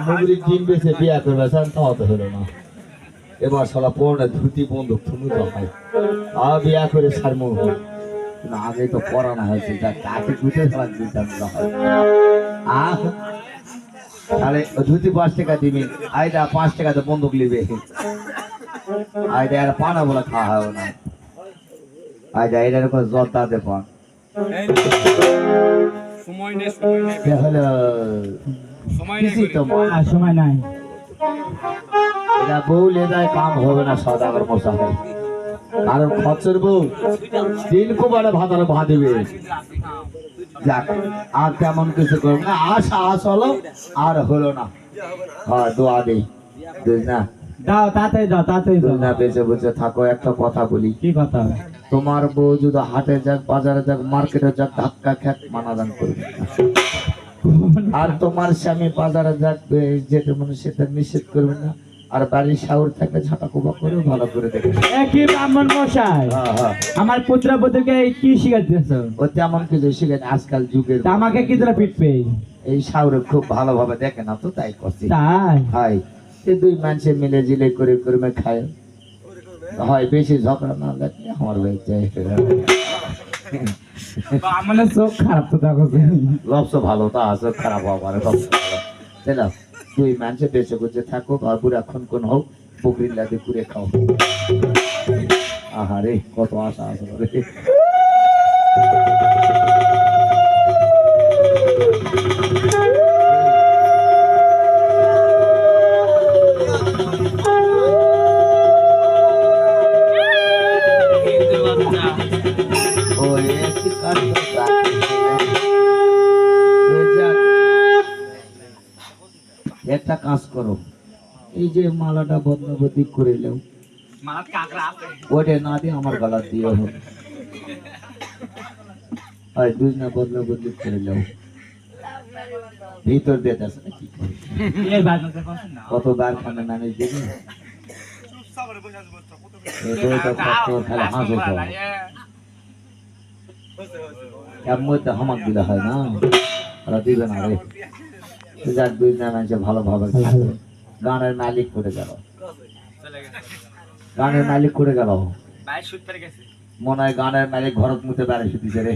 মুগরি ডিম বেছে বিয়া করবে চান তাও তো হলো না এবার শালা পড়ে ধুতি বন্দুক তুমি তো হয় বিয়া করে সারমু না আগে তো পড়ানো হয়েছে যা কাকে গুটে ফেলা দিতাম না হয় তাহলে ধুতি 5 টাকা দিবি আইডা 5 টাকাতে বন্দুক নিবে আইডা আর পানা বলে খাওয়া হবে না আইডা এটার উপর জর্দা দে পান সময় নেই হলো সময় নাই এটা বউ লেদায় কাম হবে না সদাগর মশাই কারণ খরচের বউ দিন কোবারে ভাতার ভা দিবে যাক আর তেমন কিছু করব না আশ হলো আর হলো না হ্যাঁ দোয়া দেই বুঝ না দাও তাড়াতাড়ি দাও না বেঁচে বেঁচে থাকো একটা কথা বলি কি কথা তোমার বউ যদি হাটে যাক বাজারে যাক মার্কেটে যাক ধাক্কা খ্যাক মানাদান করবে আর তোমার স্বামী বাজারে যাক যেটা মনে সেটা নিষেধ করবে না আর বাড়ির শাওর থেকে ঝাঁটা কোবা করে ভালো করে দেখবে কি ব্রাহ্মণ মশাই আমার পুত্রবধূকে কি শিখাচ্ছেন ও তেমন কিছু শিখে আজকাল যুগের আমাকে কি তোরা পিটবে এই শাওরে খুব ভালোভাবে দেখে না তো তাই করছি তাই হাই এই দুই মানুষে মিলে জিলে করে করে খায় হয় বেশি ঝগড়া না লাগলে আমার ভাই চাই আমার চোখ খারাপ তো দেখো লবস ভালো তা আছে খারাপ হবার তাই না দুই মানুষে বেঁচে গুছে থাকো আর পুরা কোন হোক বকরির লাদে করে খাও আহারে কত আশা আছে রে একটা কাজ করো এই যে মালাটা বদনাবদি করে নাও ওটা না দিয়ে আমার গলা দিয়ে হোক আর দুই না বদনাবদি করে নাও ভিতর দিয়ে যাচ্ছে না কি কতবার খানে নানিস দেখি খালি হাসে এর মধ্যে হামাক দিলে হয় না ওরা দিবে না রে যাক দুই না মানুষে ভালোভাবে গানের মালিক করে গেল গানের মালিক করে গেল মনে হয় গানের মালিক ঘরত মুতে বেড়ে শুতিছে রে